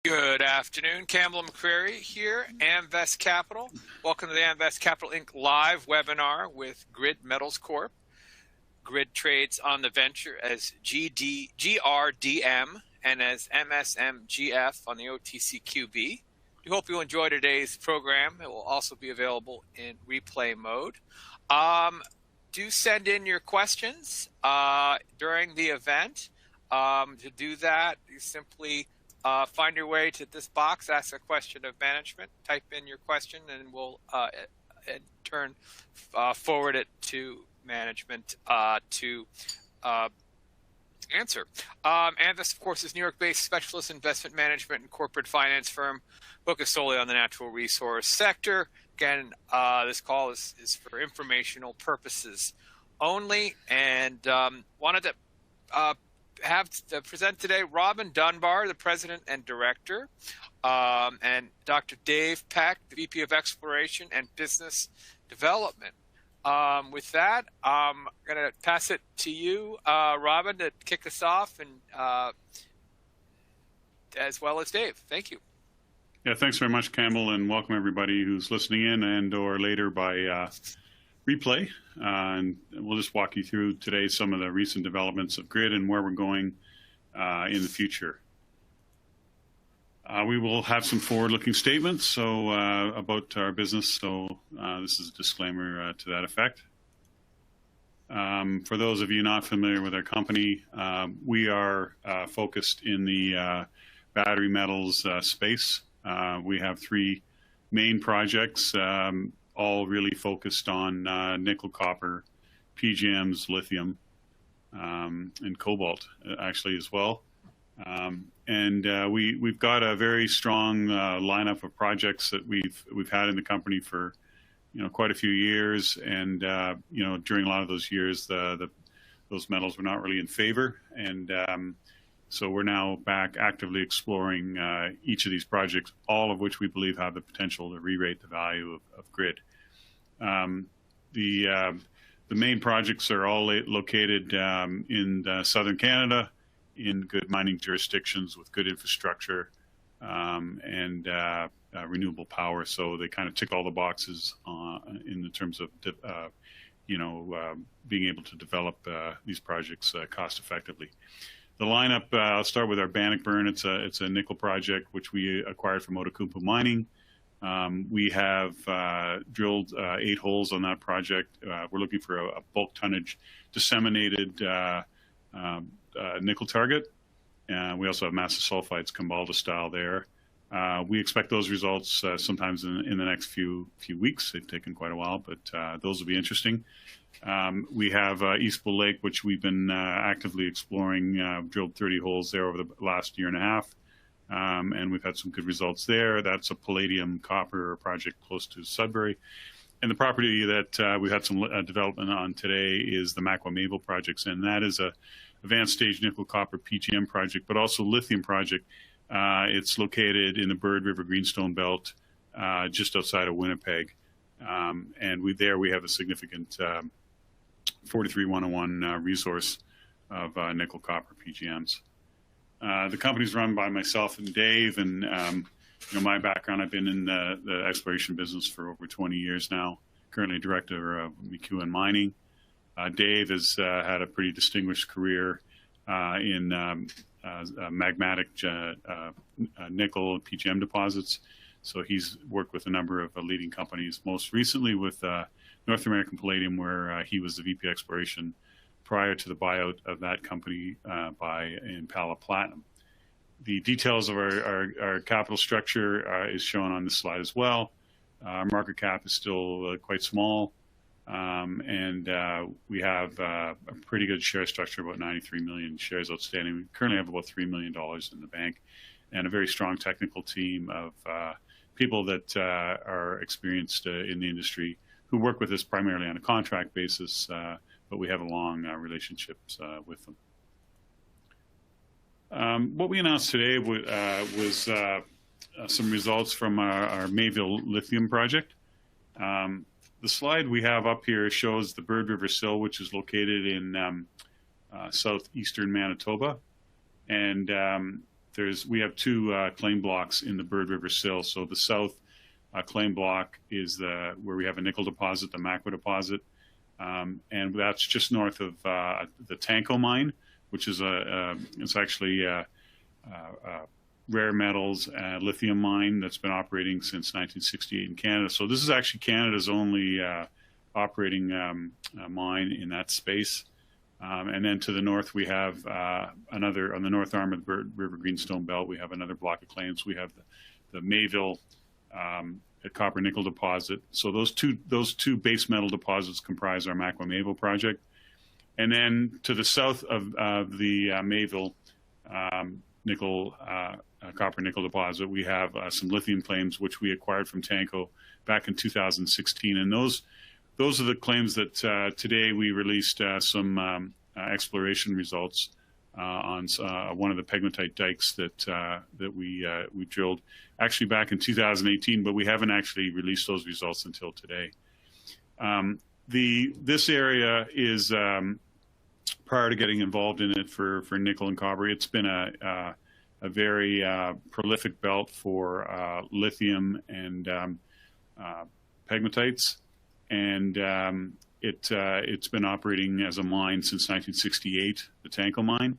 Good afternoon, Campbell McCreary here, Amvest Capital. Welcome to the Amvest Capital Inc. live webinar with Metals Corp. Grid trades on the venture as GRDM and as MSMGF on the OTCQB. We hope you enjoy today's program. It will also be available in replay mode. Do send in your questions during the event. To do that, you simply find your way to this box, ask a question of management, type in your question, and we'll in turn forward it to management to answer. Amvest, of course, is New York-based specialist investment management and corporate finance firm focused solely on the natural resource sector. Again, this call is for informational purposes only, and wanted to have to present today Robin Dunbar, the president and director, and Dr. Dave Peck, the VP of Exploration and Business Development. With that, I'm going to pass it to you, Robin, to kick us off, and as well as Dave. Thank you. Yeah, thanks very much, Campbell, and welcome everybody who's listening in and or later by replay. And we'll just walk you through today some of the recent developments of Grid and where we're going in the future. We will have some forward-looking statements about our business, so this is a disclaimer to that effect. For those of you not familiar with our company, we are focused in the battery metals space. We have three main projects, all really focused on nickel, copper, PGMs, lithium, and cobalt actually as well. We've got a very strong lineup of projects that we've had in the company for quite a few years, and during a lot of those years those metals were not really in favor, and so we're now back actively exploring each of these projects, all of which we believe have the potential to re-rate the value of Grid. The main projects are all located in southern Canada, in good mining jurisdictions with good infrastructure and renewable power. So they kind of tick all the boxes in the terms of being able to develop these projects cost effectively. The lineup, I'll start with our Bannockburn. It's a nickel project which we acquired from Outokumpu Mining. We have drilled 8 holes on that project. We're looking for a bulk tonnage disseminated nickel target. We also have massive sulfides, Kambalda style there. We expect those results sometimes in the next few weeks. They've taken quite a while, but those will be interesting. We have East Bull Lake, which we've been actively exploring, drilled 30 holes there over the last year and a half. And we've had some good results there. That's a palladium copper project close to Sudbury. And the property that we've had some development on today is the Makwa Mayville Project, and that is a advanced stage nickel copper PGM project, but also lithium project. It's located in the Bird River Greenstone Belt, just outside of Winnipeg. And we have a significant 43-101 resource of nickel copper PGMs. The company's run by myself and Dave, and my background, I've been in the exploration business for over 20 years now, currently director of McEwen Mining. Dave has had a pretty distinguished career in magmatic nickel and PGM deposits. So he's worked with a number of leading companies, most recently with North American Palladium, where he was the VP Exploration prior to the buyout of that company by Impala Platinum. The details of our capital structure is shown on this slide as well. Our market cap is still quite small, and we have a pretty good share structure, about 93 million shares outstanding. We currently have about $3 million in the bank, and a very strong technical team of people that are experienced in the industry who work with us primarily on a contract basis, but we have long relationships with them. What we announced today was some results from our Mayville Lithium project. The slide we have up here shows the Bird River Sill, which is located in southeastern Manitoba. And we have two claim blocks in the Bird River Sill. So the south claim block is where we have a nickel deposit, the Makwa deposit, and that's just north of the Tanko mine, which is it's actually a rare metals lithium mine that's been operating since 1968 in Canada. So this is actually Canada's only operating mine in that space. And then to the north, we have on the north arm of the Bird River Greenstone Belt, we have another block of claims. We have the Mayville copper nickel deposit. So those two base metal deposits comprise our Makwa Mayville project. And then to the south of the Mayville copper nickel deposit, we have some lithium claims which we acquired from Tanko back in 2016. And those are the claims that today we released some exploration results on one of the pegmatite dikes that we drilled actually back in 2018, but we haven't actually released those results until today. This area is prior to getting involved in it for nickel and copper, it's been a very prolific belt for lithium and pegmatites, and it's been operating as a mine since 1968, the Tanko mine,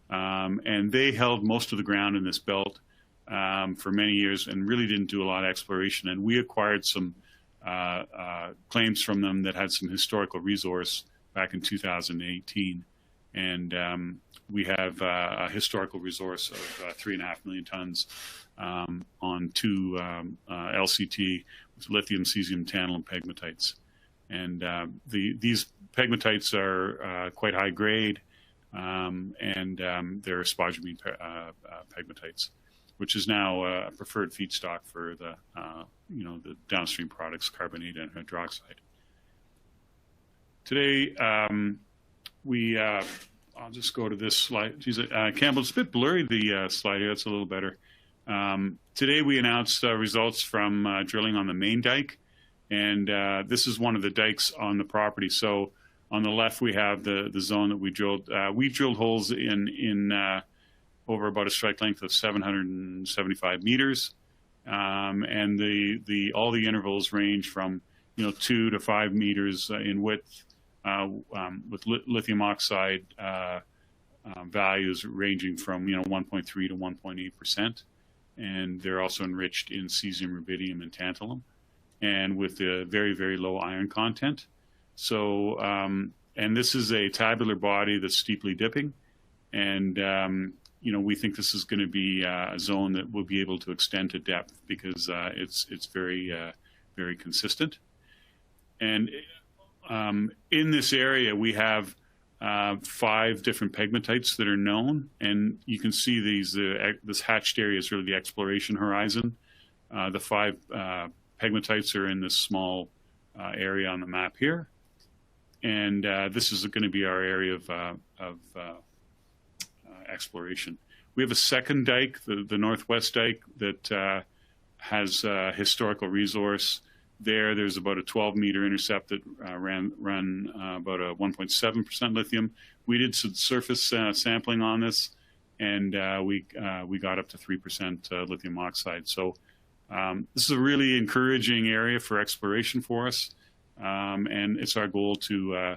and they held most of the ground in this belt for many years and really didn't do a lot of exploration. And we acquired some claims from them that had some historical resource back in 2018, and we have a historical resource of 3.5 million tons on two LCT lithium, cesium, tantalum pegmatites. And these pegmatites are quite high grade, and they're spodumene pegmatites, which is now a preferred feedstock for the downstream products, carbonate and hydroxide. Today, I'll just go to this slide. Geez, Campbell, it's a bit blurry, the slide here. That's a little better. Today, we announced results from drilling on the main dike. And this is one of the dikes on the property. So on the left, we have the zone that we drilled. We drilled holes in over about a strike length of 775 meters. And all the intervals range from 2 to 5 meters in width, with lithium oxide values ranging from 1.3 to 1.8%. And they're also enriched in cesium, rubidium, and tantalum, and with a very, very low iron content. So, and this is a tabular body that's steeply dipping. And, we think this is going to be a zone that will be able to extend to depth because it's very, very consistent. And in this area, we have 5 different pegmatites that are known. And you can see this hatched area is really the exploration horizon. The 5 pegmatites are in this small area on the map here, and this is going to be our area of exploration. We have a second dike, the northwest dike, that has historical resource. There's about a 12-meter intercept that ran about a 1.7% lithium. We did some surface sampling on this, and we got up to 3% lithium oxide. So this is a really encouraging area for exploration for us, and it's our goal to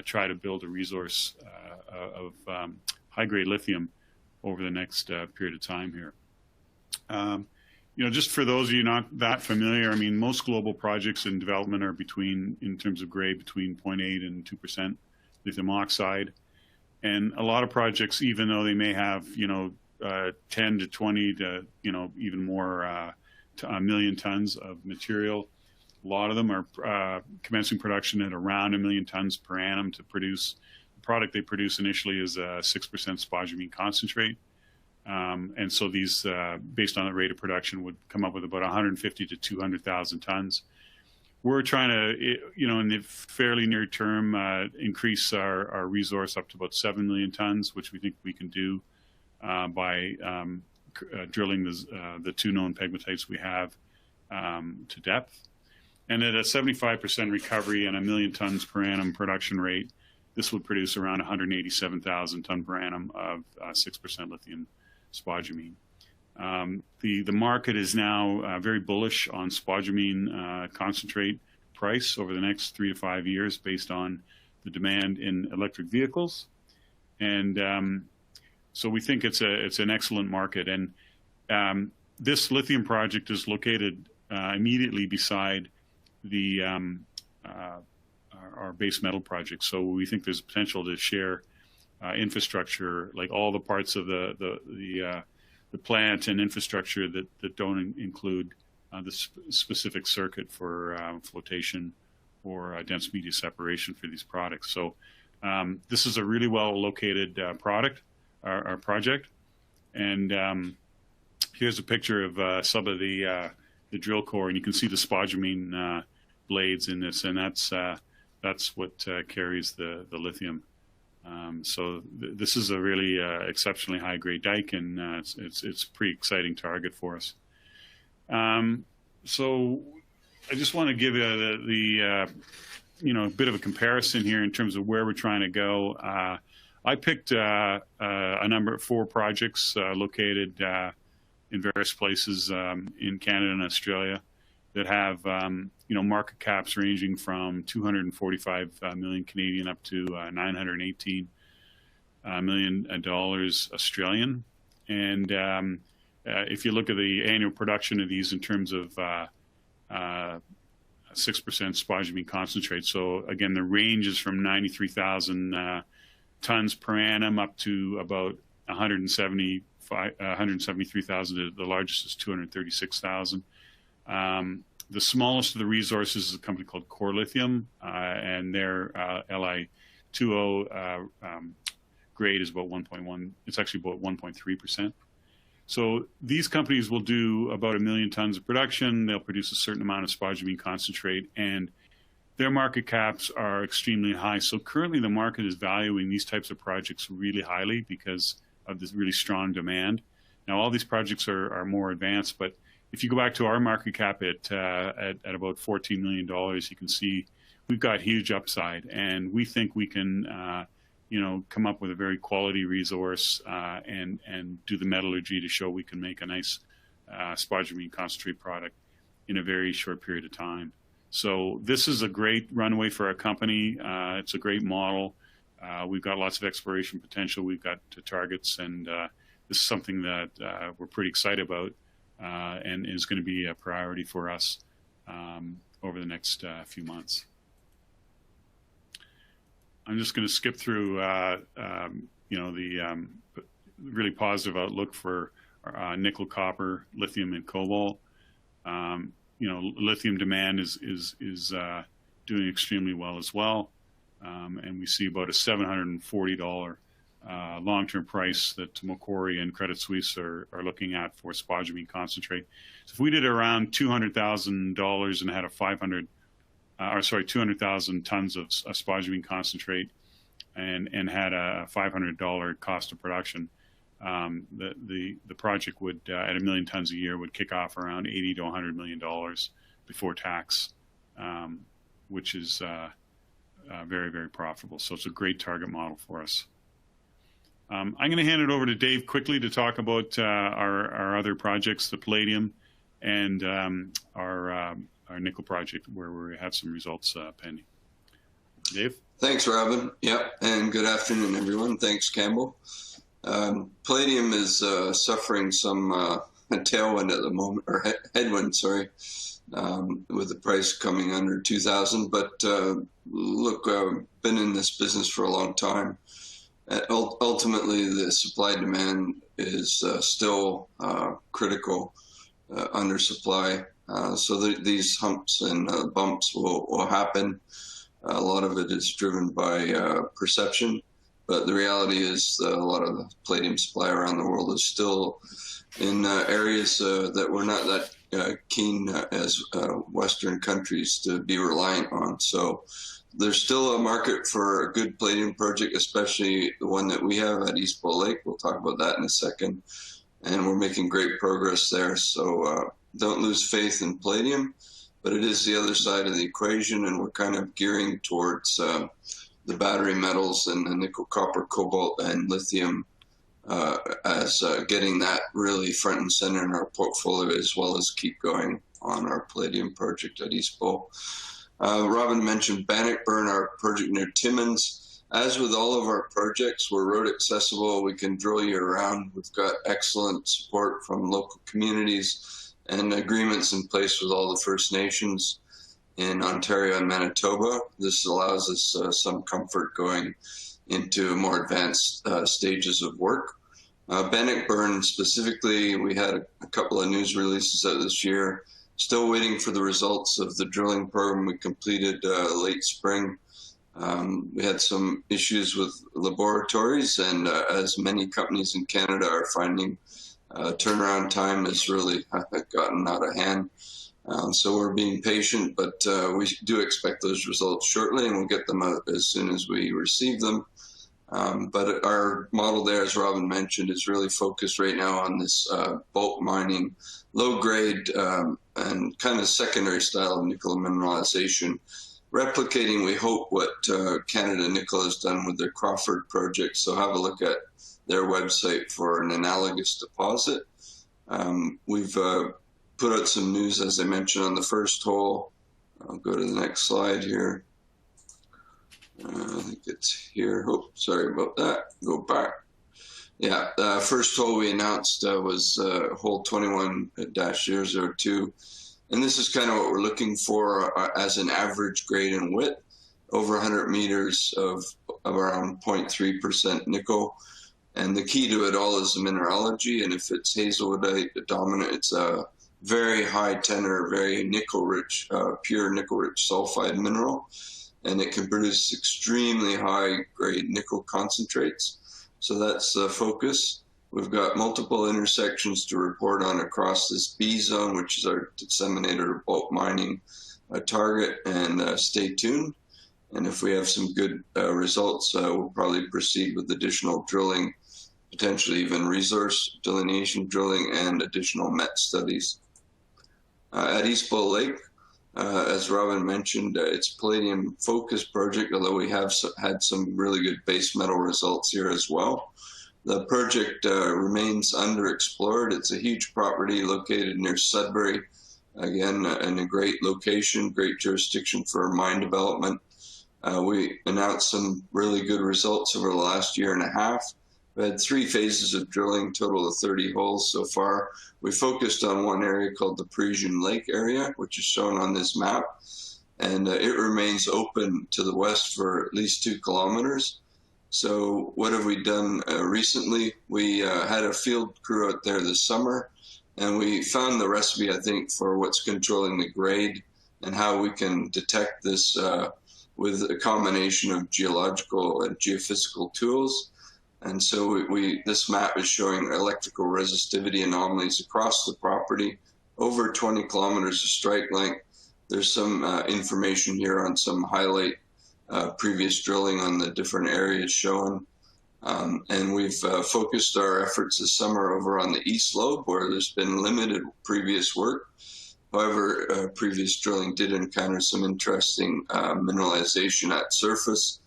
try to build a resource of high-grade lithium over the next period of time here. Just for those of you not that familiar, I mean, most global projects in development are in terms of grade, between 0.8 and 2% lithium oxide. And a lot of projects, even though they may have, 10 to 20 to, even more a million tons of material, a lot of them are commencing production at around 1 million tons per annum to produce. The product they produce initially is a 6% spodumene concentrate. And so these, based on the rate of production, would come up with about 150 to 200,000 tons. We're trying to, in the fairly near term, increase our resource up to about 7 million tons, which we think we can do by drilling the 2 known pegmatites we have to depth. And at a 75% recovery and 1 million tons per annum production rate, this would produce around 187,000 ton per annum of 6% lithium spodumene. The market is now very bullish on spodumene concentrate price over the next 3 to 5 years based on the demand in electric vehicles. And so we think it's an excellent market. And this lithium project is located immediately beside the our base metal project. So we think there's potential to share infrastructure, like all the parts of the plant and infrastructure that don't include the specific circuit for flotation or dense media separation for these products. So this is a really well located project. And here's a picture of some of the drill core, and you can see the spodumene blades in this, and that's what carries the lithium. So this is a really exceptionally high grade dike, and it's a pretty exciting target for us. So I just want to give you a bit of a comparison here in terms of where we're trying to go. I picked a number of 4 projects located in various places in Canada and Australia that have market caps ranging from 245 million Canadian up to 918 million dollars Australian. And if you look at the annual production of these in terms of 6% spodumene concentrate, so again, the range is from 93,000 tons per annum up to about 173,000. The largest is 236,000. The smallest of the resources is a company called Core Lithium, and their Li2O grade is about 1.1. It's actually about 1.3%. So these companies will do about 1 million tons of production. They'll produce a certain amount of spodumene concentrate, and their market caps are extremely high. So currently the market is valuing these types of projects really highly because of this really strong demand. Now, all these projects are more advanced, but if you go back to our market cap at about $14 million, you can see we've got huge upside, and we think we can, come up with a very quality resource and do the metallurgy to show we can make a nice spodumene concentrate product in a very short period of time. So this is a great runway for our company. It's a great model. We've got lots of exploration potential. We've got targets, and this is something that we're pretty excited about and is going to be a priority for us over the next few months. I'm just going to skip through, the really positive outlook for nickel, copper, lithium, and cobalt. Lithium demand is doing extremely well as well. And we see about a $740 long-term price that Macquarie and Credit Suisse are looking at for spodumene concentrate. So if we did around $200,000 and had 200,000 tons of spodumene concentrate and had a $500 cost of production, the project would, at 1 million tons a year, would kick off around $80 to $100 million before tax, which is very, very profitable. So it's a great target model for us. I'm going to hand it over to Dave quickly to talk about our other projects, the Palladium and our nickel project, where we have some results pending. Dave? Thanks, Robin. Yep, and good afternoon, everyone. Thanks, Campbell. Palladium is suffering some tailwind at the moment, or headwind, sorry, with the price coming under 2,000. But look, I've been in this business for a long time. Ultimately, the supply-demand is still critical, undersupply. So these humps and bumps will happen. A lot of it is driven by perception. But the reality is that a lot of the palladium supply around the world is still in areas that we're not that keen as Western countries to be reliant on. So there's still a market for a good palladium project, especially the one that we have at East Bull Lake. We'll talk about that in a second. And we're making great progress there. So don't lose faith in palladium, but it is the other side of the equation, and we're kind of gearing towards the battery metals and the nickel, copper, cobalt, and lithium as getting that really front and center in our portfolio, as well as keep going on our Palladium project at East Bow. Robin mentioned Bannockburn, our project near Timmins. As with all of our projects, we're road accessible. We can drill year round. We've got excellent support from local communities and agreements in place with all the First Nations in Ontario and Manitoba. This allows us some comfort going into more advanced stages of work. Bannockburn specifically, we had a couple of news releases out this year. Still waiting for the results of the drilling program we completed late spring. We had some issues with laboratories, and as many companies in Canada are finding, turnaround time has really gotten out of hand. So we're being patient, but we do expect those results shortly, and we'll get them out as soon as we receive them. But our model there, as Robin mentioned, is really focused right now on this bulk mining, low grade and kind of secondary style of nickel mineralization, replicating, we hope, what Canada Nickel has done with their Crawford project. So have a look at their website for an analogous deposit. We've put out some news, as I mentioned, on the first hole. I'll go to the next slide here. I think it's here. Oh, sorry about that. Go back. Yeah, first hole we announced was hole 21-002. And this is kind of what we're looking for as an average grade and width, over 100 meters of around 0.3% nickel. And the key to it all is the mineralogy. And if it's hazelwoodite dominant, it's a very high tenor, very nickel-rich, pure nickel-rich sulfide mineral. And it can produce extremely high-grade nickel concentrates. So that's the focus. We've got multiple intersections to report on across this B zone, which is our disseminator bulk mining target, and stay tuned. And if we have some good results, we'll probably proceed with additional drilling, potentially even resource delineation drilling and additional MET studies. At East Bow Lake, as Robin mentioned, it's a palladium-focused project, although we have had some really good base metal results here as well. The project remains underexplored. It's a huge property located near Sudbury, again, in a great location, great jurisdiction for mine development. We announced some really good results over the last year and a half. We had 3 phases of drilling, total of 30 holes so far. We focused on one area called the Parisian Lake area, which is shown on this map. And it remains open to the west for at least 2 kilometers. So what have we done recently? We had a field crew out there this summer, and we found the recipe, I think, for what's controlling the grade and how we can detect this with a combination of geological and geophysical tools. And so this map is showing electrical resistivity anomalies across the property, over 20 kilometers of strike length. There's some information here on some highlight previous drilling on the different areas shown. And we've focused our efforts this summer over on the east lobe, where there's been limited previous work. However, previous drilling did encounter some interesting mineralization at surface,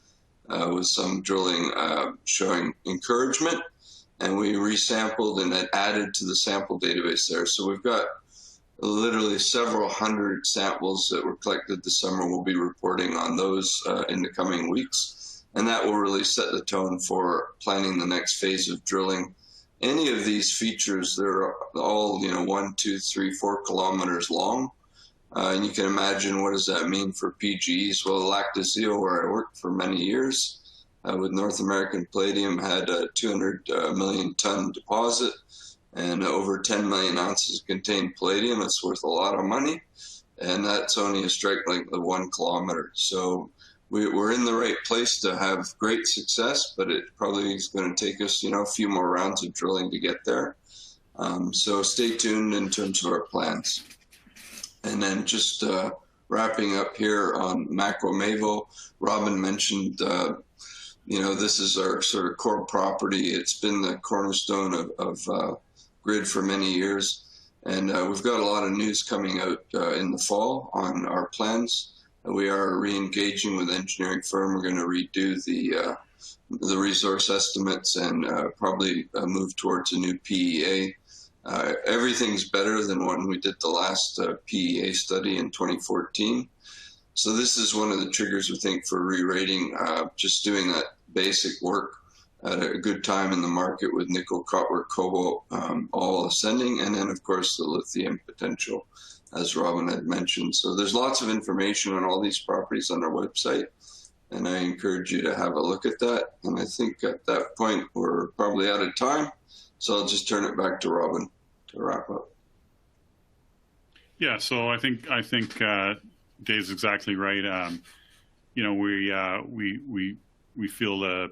with some drilling showing encouragement. And we resampled and added to the sample database there. So we've got literally several hundred samples that were collected this summer. We'll be reporting on those in the coming weeks. And that will really set the tone for planning the next phase of drilling. Any of these features, they're all, 1, 2, 3, 4 kilometers long. And you can imagine, what does that mean for PGEs? Well, Lac des Îles, where I worked for many years with North American Palladium, had a 200 million ton deposit and over 10 million ounces contained palladium. It's worth a lot of money, and that's only a strike length of 1 kilometer. So we're in the right place to have great success, but it probably is going to take us, a few more rounds of drilling to get there. So stay tuned in terms of our plans. And then just wrapping up here on Makwa Mayville, Robin mentioned, this is our sort of core property. It's been the cornerstone of Grid for many years. And we've got a lot of news coming out in the fall on our plans. We are re-engaging with engineering firm. We're going to redo the resource estimates and probably move towards a new PEA. Everything's better than when we did the last PEA study in 2014. So this is one of the triggers, we think, for re-rating, just doing that basic work at a good time in the market with nickel, copper, cobalt, all ascending, and then, of course, the lithium potential, as Robin had mentioned. So there's lots of information on all these properties on our website, and I encourage you to have a look at that. And I think at that point, we're probably out of time, so I'll just turn it back to Robin to wrap up. Yeah, so I think Dave's exactly right. You know, we feel the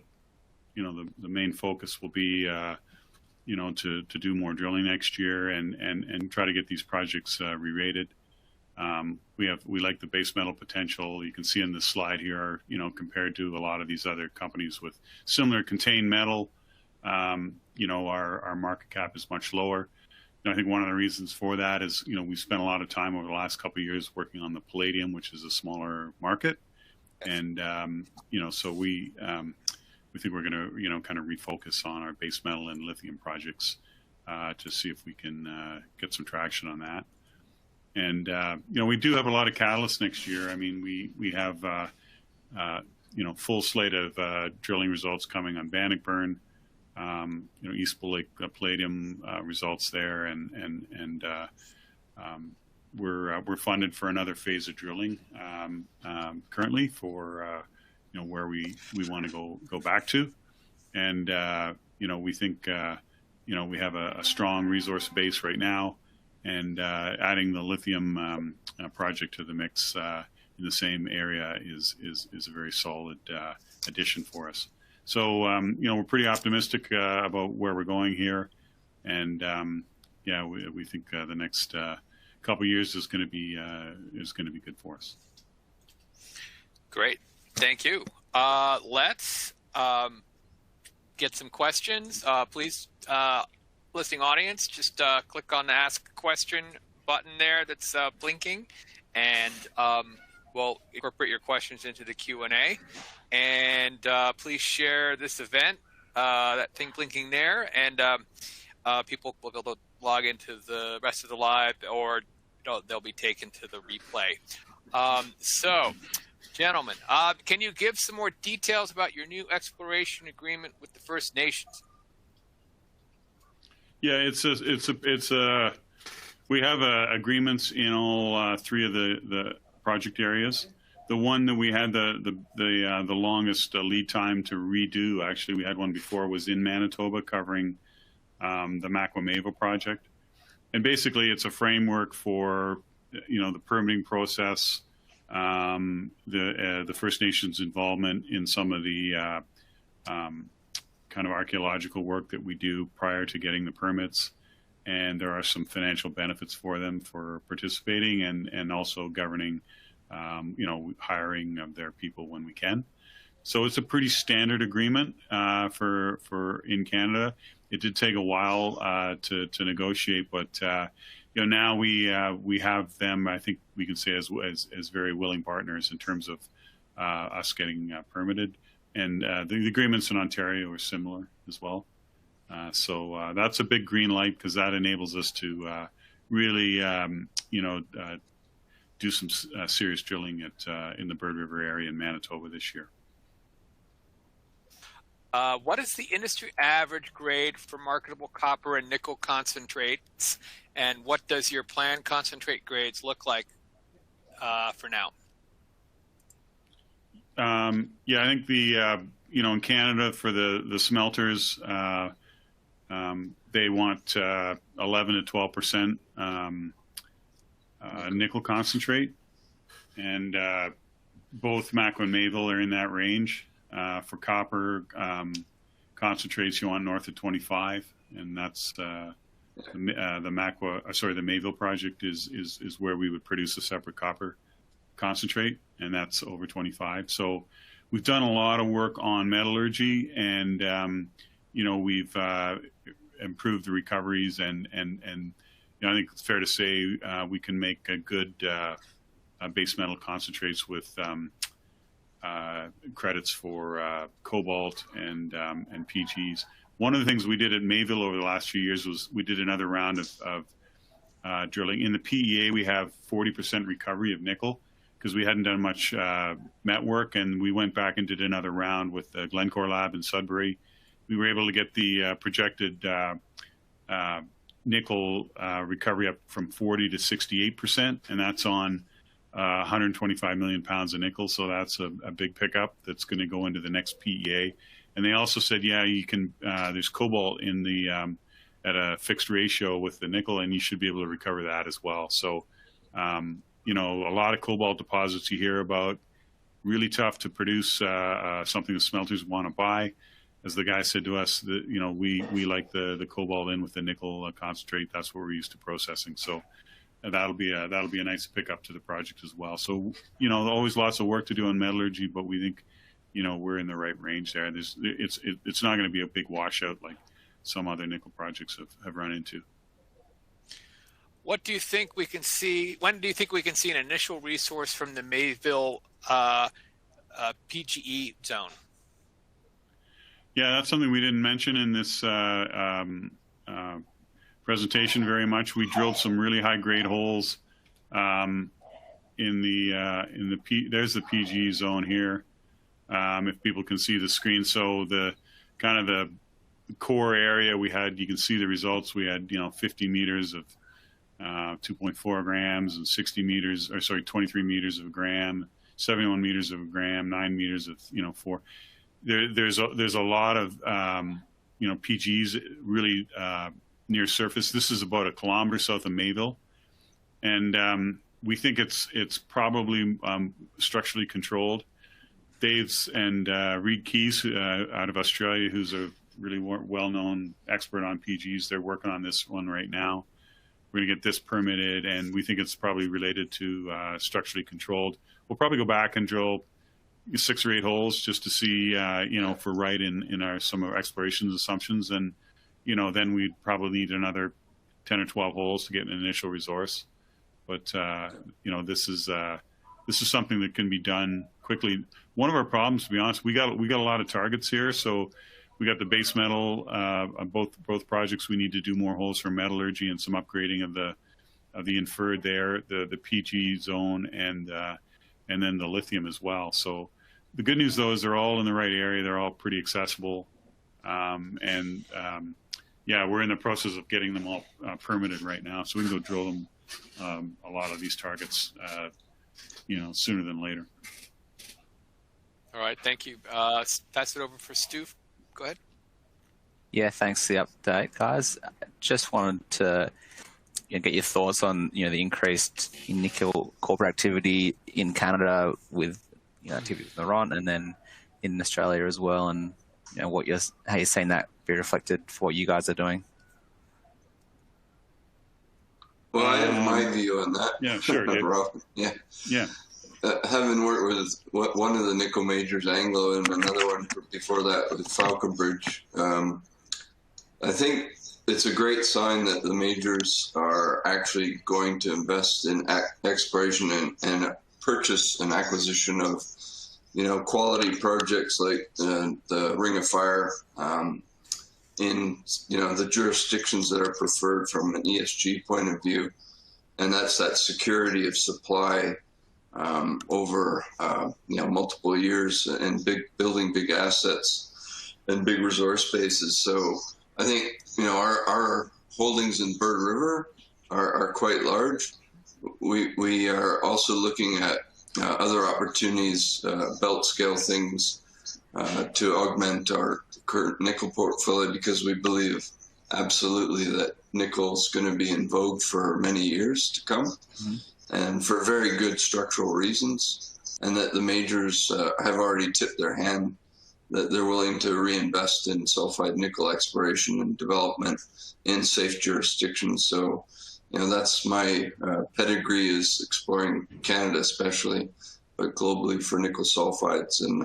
main focus will be you know, to do more drilling next year and try to get these projects re-rated. We like the base metal potential. You can see in this slide here, you know, compared to a lot of these other companies with similar contained metal, you know, our market cap is much lower. And I think one of the reasons for that is, you know, we spent a lot of time over the last couple of years working on the Palladium, which is a smaller market. And, you know, so we think we're going to, you know, kind of refocus on our base metal and lithium projects to see if we can get some traction on that. And, you know, we do have a lot of catalysts next year. I mean, we have, you know, full slate of drilling results coming on Bannockburn, you know, East Bull Lake Palladium results there. And we're funded for another phase of drilling currently for, you know, where we want to go back to. And, you know, we think, you know, we have a strong resource base right now, and adding the lithium project to the mix in the same area is a very solid addition for us. So, you know, we're pretty optimistic about where we're going here. And, yeah, we think the next couple of years is going to be good for us. Great. Thank you. Let's get some questions. Please, listening audience, just click on the Ask a Question button there that's blinking, and we'll incorporate your questions into the Q&A. And please share this event, that thing blinking there, and people will be able to log into the rest of the live, or they'll be taken to the replay. So, gentlemen, can you give some more details about your new exploration agreement with the First Nations? Yeah, we have agreements in all three of the project areas. The one that we had the longest lead time to redo, actually, we had one before, was in Manitoba, covering the Makwa Mayville Project. And basically, it's a framework for, you know, the permitting process, the First Nations involvement in some of the kind of archaeological work that we do prior to getting the permits. And there are some financial benefits for them for participating, and also governing, you know, hiring of their people when we can. So it's a pretty standard agreement for in Canada. It did take a while to negotiate, but you know, now we have them, I think we can say, as very willing partners in terms of us getting permitted. And the agreements in Ontario are similar as well. So that's a big green light, because that enables us to really, you know, do some serious drilling in the Bird River area in Manitoba this year. What is the industry average grade for marketable copper and nickel concentrates, and what does your planned concentrate grades look like for now? Yeah, I think you know, in Canada for the smelters, they want 11 to 12% nickel concentrate, and both Makwa and Mayville are in that range. For copper concentrates, you want north of 25, and that's the Mayville project is where we would produce a separate copper concentrate, and that's over 25. So we've done a lot of work on metallurgy, and you know, we've improved the recoveries, and you know, I think it's fair to say we can make a good base metal concentrates with credits for cobalt and PGs. One of the things we did at Mayville over the last few years was we did another round of drilling. In the PEA, we have 40% recovery of nickel because we hadn't done much met work, and we went back and did another round with the Glencore lab in Sudbury. We were able to get the projected nickel recovery up from 40 to 68%, and that's on 125 million pounds of nickel. So that's a big pickup that's going to go into the next PEA. And they also said, yeah, you can. There's cobalt in the at a fixed ratio with the nickel, and you should be able to recover that as well. So, you know, a lot of cobalt deposits you hear about, really tough to produce something the smelters want to buy. As the guy said to us, that, you know, we like the cobalt in with the nickel concentrate. That's what we're used to processing. So that'll be a nice pickup to the project as well. So, you know, always lots of work to do on metallurgy, but we think, you know, we're in the right range there. It's not going to be a big washout like some other nickel projects have run into. What do you think we can see? When do you think we can see an initial resource from the Mayville PGE zone? Yeah, that's something we didn't mention in this presentation very much. We drilled some really high-grade holes in the there's the PGE zone here. If people can see the screen, so the kind of the core area we had, you can see the results. We had 50 meters of 2.4 grams and 60 meters, or sorry, 23 meters of a gram, 71 meters of a gram, 9 meters of 4. There's a lot of PGs really near surface. This is about a kilometer south of Mayville, and we think it's probably structurally controlled. Dave's and Reed Keys out of Australia, who's a really well-known expert on PGs, they're working on this one right now. We're going to get this permitted, and we think it's probably related to structurally controlled. We'll probably go back and drill 6 or 8 holes just to see, if we're right in some of our exploration assumptions, and then we'd probably need another 10 or 12 holes to get an initial resource. But this is something that can be done quickly. One of our problems, to be honest, we got a lot of targets here. So we got the base metal on both projects. We need to do more holes for metallurgy and some upgrading of the inferred there, the PGE zone, and then the lithium as well. So the good news though is they're all in the right area. They're all pretty accessible, we're in the process of getting them all permitted right now. So we can go drill them a lot of these targets, sooner than later. All right, thank you. Pass it over for Stu. Go ahead. Yeah, thanks for the update, guys. Just wanted to get your thoughts on the increased nickel corporate activity in Canada with activity with Laurent, and then in Australia as well, and how you're seeing that be reflected for what you guys are doing. Well, I have my view on that. Yeah, sure. Yeah. Having worked with one of the nickel majors, Anglo, and another one before that with Falconbridge, I think it's a great sign that the majors are actually going to invest in exploration and purchase and acquisition of, quality projects like the Ring of Fire in, the jurisdictions that are preferred from an ESG point of view. And that's that security of supply over multiple years, and building big assets and big resource bases. So I think our holdings in Bird River are quite large. We are also looking at other opportunities, belt scale things, to augment our current nickel portfolio, because we believe absolutely that nickel is going to be in vogue for many years to come. Mm-hmm. And for very good structural reasons, and that the majors have already tipped their hand that they're willing to reinvest in sulfide nickel exploration and development in safe jurisdictions. So, that's my pedigree, is exploring Canada especially, but globally for nickel sulfides. And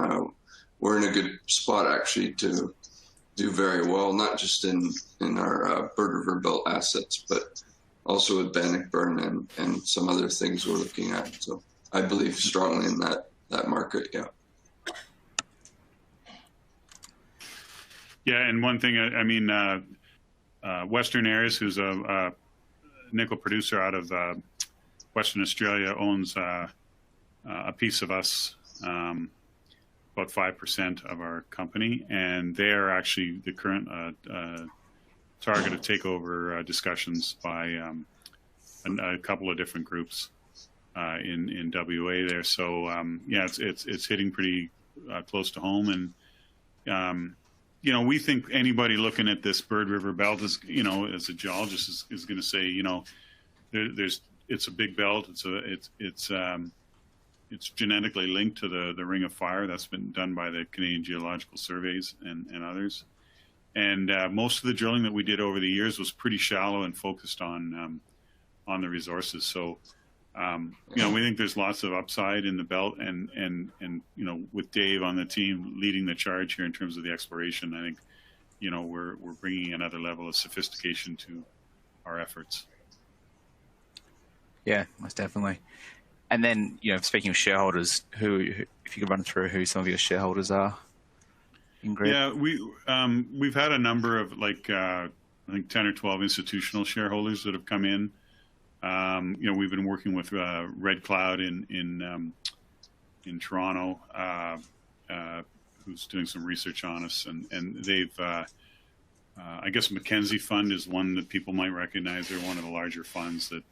we're in a good spot actually to do very well, not just in our Bird River Belt assets, but also with Bannockburn and some other things we're looking at. So I believe strongly in that market. Yeah. Yeah, and one thing, I mean, Western Areas, who's a nickel producer out of Western Australia, owns a piece of us, about 5% of our company, and they are actually the current target of takeover discussions by a couple of different groups in WA there. So yeah, it's hitting pretty close to home, and you know, we think anybody looking at this Bird River Belt is, you know, as a geologist is going to say, you know, it's a big belt. It's genetically linked to the Ring of Fire. That's been done by the Canadian Geological Surveys and others. And most of the drilling that we did over the years was pretty shallow and focused on the resources. So, you know, we think there's lots of upside in the belt, and you know, with Dave on the team leading the charge here in terms of the exploration, I think, you know, we're bringing another level of sophistication to our efforts. Yeah, most definitely. And then, you know, speaking of shareholders, who if you could run through who some of your shareholders are in Grid? Yeah, we've had a number of, like, I think 10 or 12 institutional shareholders that have come in. You know, we've been working with Red Cloud in Toronto, who's doing some research on us, and they've I guess Mackenzie Fund is one that people might recognize. They're one of the larger funds that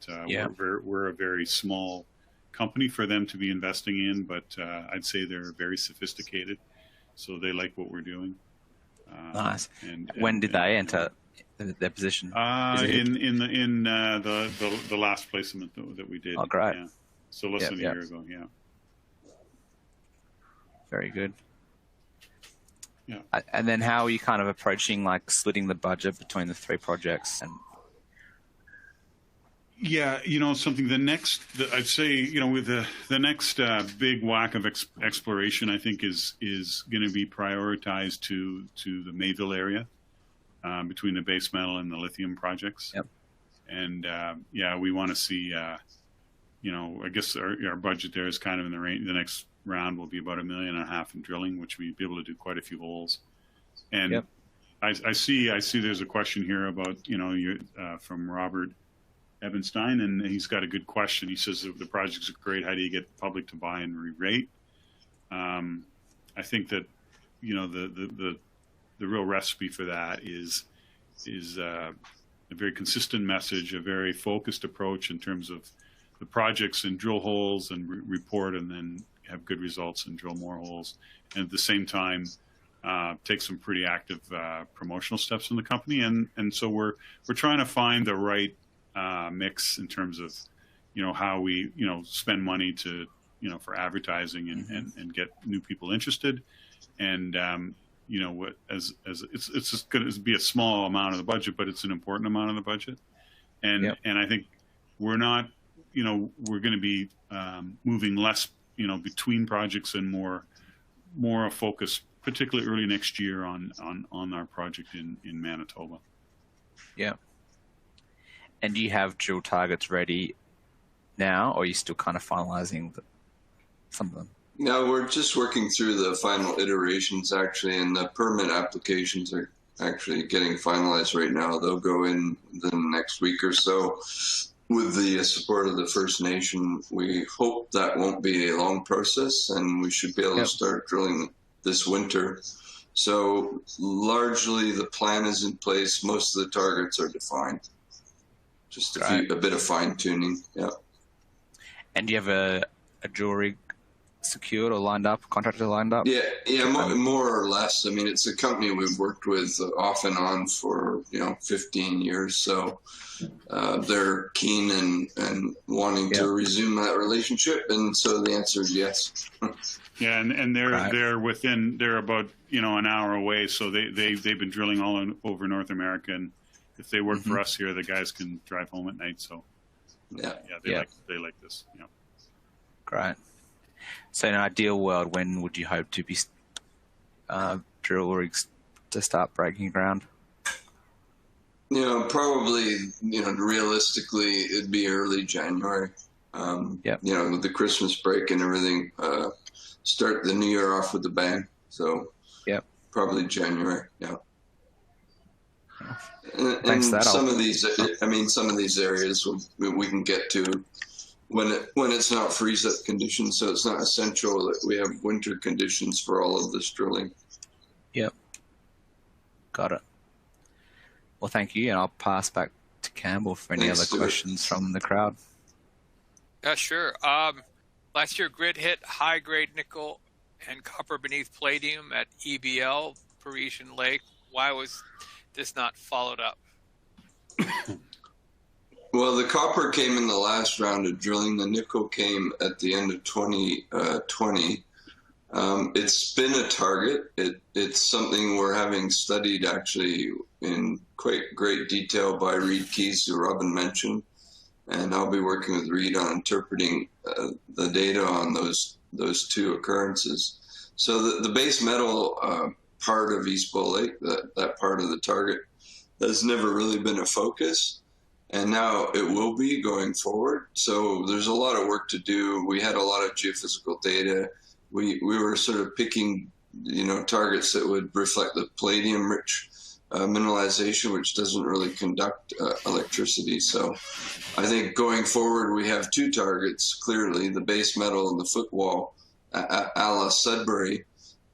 we're a very small company for them to be investing in, but I'd say they're very sophisticated, so they like what we're doing. Nice. And when did they enter their position? In the last placement that we did. Oh, great. Yeah. So less than a year ago. Yeah. Very good. Yeah. And then how are you kind of approaching, like, splitting the budget between the three projects? And yeah, you know, I'd say, you know, with the next big whack of exploration, I think is going to be prioritized to the Mayville area, between the base metal and the lithium projects. Yep. And yeah, we want to see, you know, I guess our budget there is kind of in the range. The next round will be about $1.5 million in drilling, which we'd be able to do quite a few holes. And I see there's a question here about, you know, from Robert Ebenstein, and he's got a good question. He says, the projects are great, how do you get the public to buy and re-rate? I think that, you know, the real recipe for that is a very consistent message, a very focused approach in terms of the projects, and drill holes and report, and then have good results and drill more holes, and at the same time take some pretty active promotional steps in the company. And so we're trying to find the right mix in terms of, you know, how we, you know, spend money to, you know, for advertising and get new people interested. And you know, what as it's just going to be a small amount of the budget, but it's an important amount of the budget. And and I think we're not, you know, we're going to be moving less, you know, between projects, and more a focus, particularly early next year, on our project in Manitoba. Yeah. And do you have drill targets ready now, or are you still kind of finalizing some of them? No, we're just working through the final iterations, actually, and the permit applications are actually getting finalized right now. They'll go in the next week or so. With the support of the First Nation, we hope that won't be a long process, and we should be able to start drilling this winter. So largely the plan is in place. Most of the targets are defined. Just a bit of fine tuning. Yeah. And do you have a drill rig secured or lined up, contractor lined up? Yeah, more or less. I mean, it's a company we've worked with off and on for, you know, 15 years. So they're keen and wanting to resume that relationship. And so the answer is yes. Yeah, and they're about, you know, an hour away. So they've been drilling all over North America, and if they work for us here, the guys can drive home at night. So they like this. Yeah. Great. So in an ideal world, when would you hope to be drill rigs to start breaking ground? You know, probably, you know, realistically, it'd be early January. You know, with the Christmas break and everything, start the new year off with a bang. So probably January. Yeah. And some of these, I mean, some of these areas we can get to when it's not freeze-up conditions, so it's not essential that we have winter conditions for all of this drilling. Yep. Got it. Well, thank you, and I'll pass back to Campbell for any other questions from the crowd. Yeah, sure. Last year, Grid hit high-grade nickel and copper beneath palladium at EBL, Parisian Lake. Why was this not followed up? Well, the copper came in the last round of drilling. The nickel came at the end of 2020. It's been a target. It's something we're having studied actually in quite great detail by Reid Keys, who Robin mentioned. And I'll be working with Reid on interpreting the data on those two occurrences. So the base metal part of East Bull Lake, that part of the target, has never really been a focus. And now it will be going forward. So there's a lot of work to do. We had a lot of geophysical data. We were sort of picking, you know, targets that would reflect the palladium-rich mineralization, which doesn't really conduct electricity. So I think going forward, we have two targets, clearly, the base metal and the footwall a la Sudbury,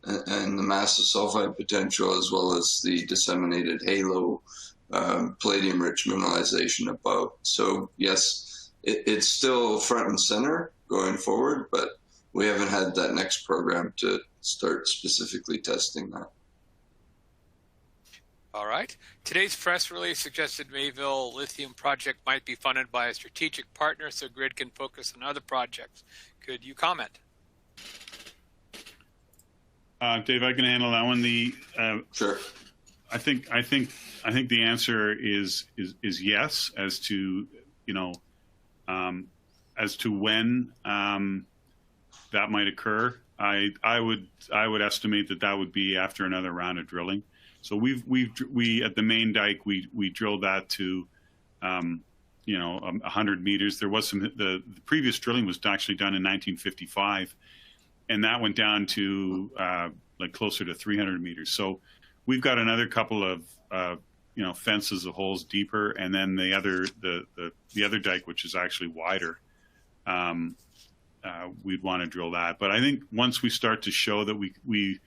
and the massive sulfide potential, as well as the disseminated halo palladium-rich mineralization above. So yes, it's still front and center going forward, but we haven't had that next program to start specifically testing that. All right. Today's press release suggested Mayville Lithium Project might be funded by a strategic partner so Grid can focus on other projects. Could you comment? Dave, I can handle that one. Sure. I think the answer is yes as to, you know, as to when that might occur. I would estimate that would be after another round of drilling. So we at the main dike we drilled that to 100 meters. There was the previous drilling was actually done in 1955, and that went down to like closer to 300 meters. So we've got another couple of fences of holes deeper, and then the other dike, which is actually wider. We'd want to drill that. But I think once we start to show that we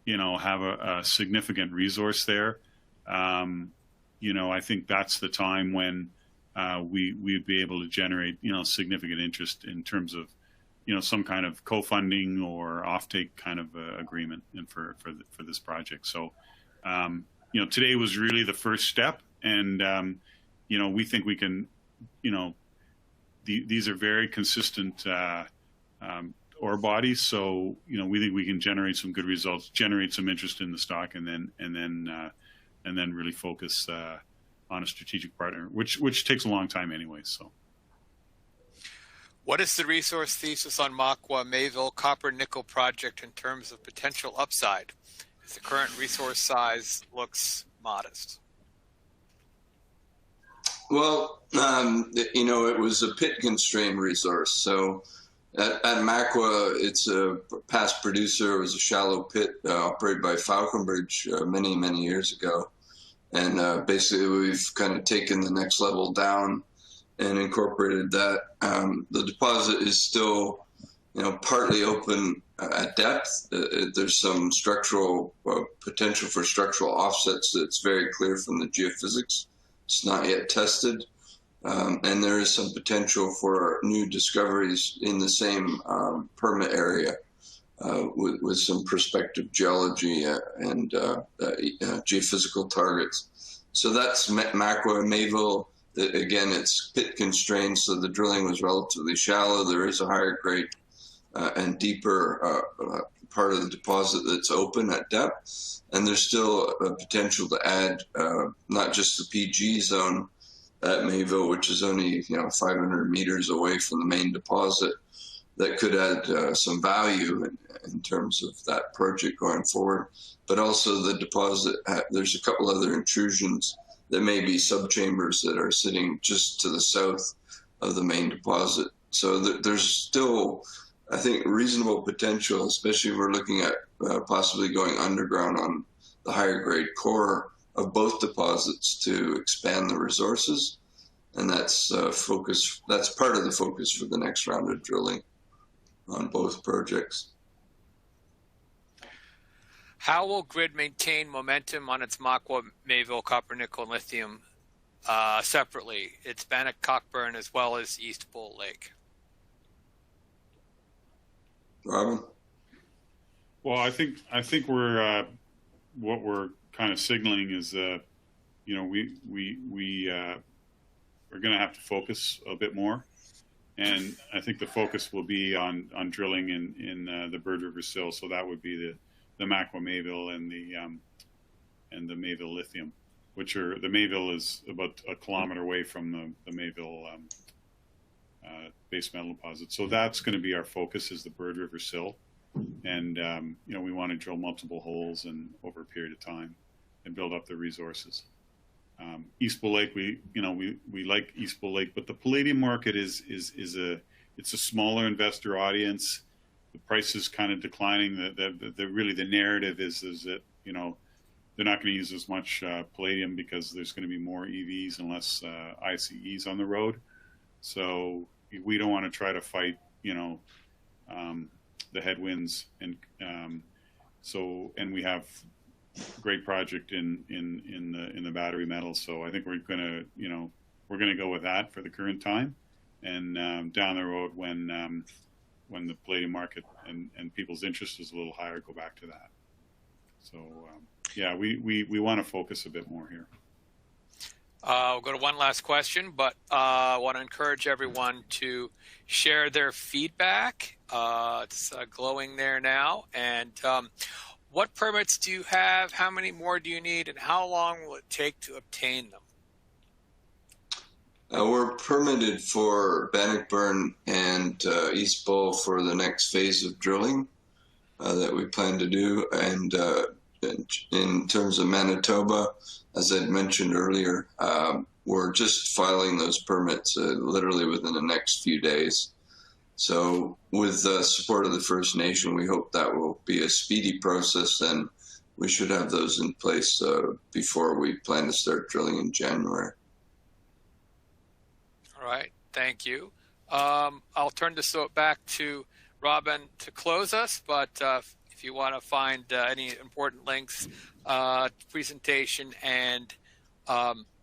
have a significant resource there, I think that's the time when we'd be able to generate, significant interest in terms of, some kind of co-funding or offtake kind of agreement and for this project. So, today was really the first step, and, we think we can, these are very consistent ore bodies. So, we think we can generate some good results, generate some interest in the stock, and then really focus on a strategic partner, which takes a long time anyway. So, what is the resource thesis on Makwa Mayville Copper Nickel Project in terms of potential upside, as the current resource size looks modest? Well, it was a pit-constrained resource. So at Makwa, it's a past producer. It was a shallow pit operated by Falconbridge many, many years ago. And basically, we've kind of taken the next level down and incorporated that. The deposit is still, partly open at depth. There's some structural potential for structural offsets that's very clear from the geophysics. It's not yet tested. And there is some potential for new discoveries in the same permit area with some prospective geology and geophysical targets. So that's Makwa Mayville. Again, it's pit constrained, so the drilling was relatively shallow. There is a higher grade and deeper part of the deposit that's open at depth. And there's still a potential to add not just the PGE Zone at Mayville, which is only 500 meters away from the main deposit, that could add some value in terms of that project going forward. But also the deposit, there's a couple other intrusions that may be subchambers that are sitting just to the south of the main deposit So there's still, I think, reasonable potential, especially if we're looking at possibly going underground on the higher grade core of both deposits to expand the resources. And that's that's part of the focus for the next round of drilling on both projects. How will GRID maintain momentum on its Makwa Mayville copper, nickel, and lithium separately? It's Bannock, Cockburn, as well as East Bull Lake. Robin? Well, I think we're what we're kind of signaling is we're going to have to focus a bit more, and I think the focus will be on drilling in the Bird River Sill. So that would be the Makwa Mayville and the Mayville lithium, which are, the Mayville is about a kilometer away from the Mayville base metal deposit. So that's going to be our focus, is the Bird River Sill, and we want to drill multiple holes and over a period of time and build up the resources. East Bull Lake, we like East Bull Lake, but the palladium market it's a smaller investor audience. The price is kind of declining. Really the narrative is that they're not going to use as much palladium because there's going to be more EVs and less ICEs on the road. So we don't want to try to fight the headwinds, and we have great project in the battery metals. So I think we're gonna go with that for the current time, and down the road when the palladium market and people's interest is a little higher, go back to that. So we want to focus a bit more here. We'll go to one last question, but I want to encourage everyone to share their feedback. It's glowing there now. And what permits do you have? How many more do you need? And how long will it take to obtain them? We're permitted for Bannockburn and East Bull for the next phase of drilling that we plan to do. And in terms of Manitoba, as I'd mentioned earlier, we're just filing those permits literally within the next few days. So with the support of the First Nation, we hope that will be a speedy process, and we should have those in place before we plan to start drilling in January. All right, thank you. I'll turn this back to Robin to close us, but if you want to find any important links, presentation, and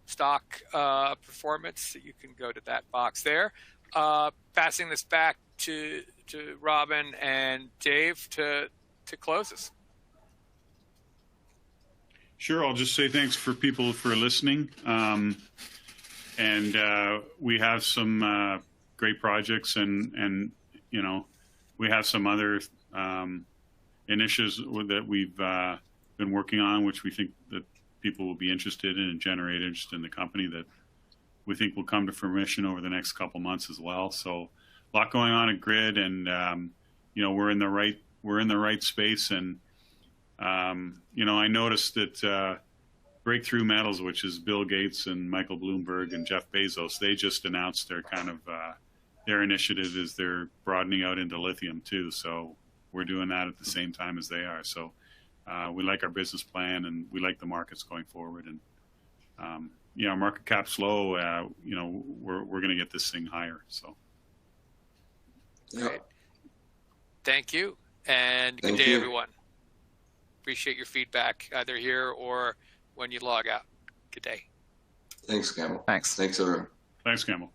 stock performance, you can go to that box there. Passing this back to Robin and Dave to close us. Sure, I'll just say thanks for people for listening. And we have some great projects, and we have some other initiatives that we've been working on, which we think that people will be interested in and generate interest in the company, that we think will come to fruition over the next couple months as well. So a lot going on at GRID, and we're in the right space. And I noticed that Breakthrough Metals, which is Bill Gates and Michael Bloomberg and Jeff Bezos, they just announced their their initiative is they're broadening out into lithium too. So we're doing that at the same time as they are. So we like our business plan, and we like the markets going forward. And our market cap's low. We're going to get this thing higher. So. Great. Thank you, and good day, everyone. Appreciate your feedback, either here or when you log out. Good day. Thanks, Campbell. Thanks. Thanks, everyone. Thanks, Campbell.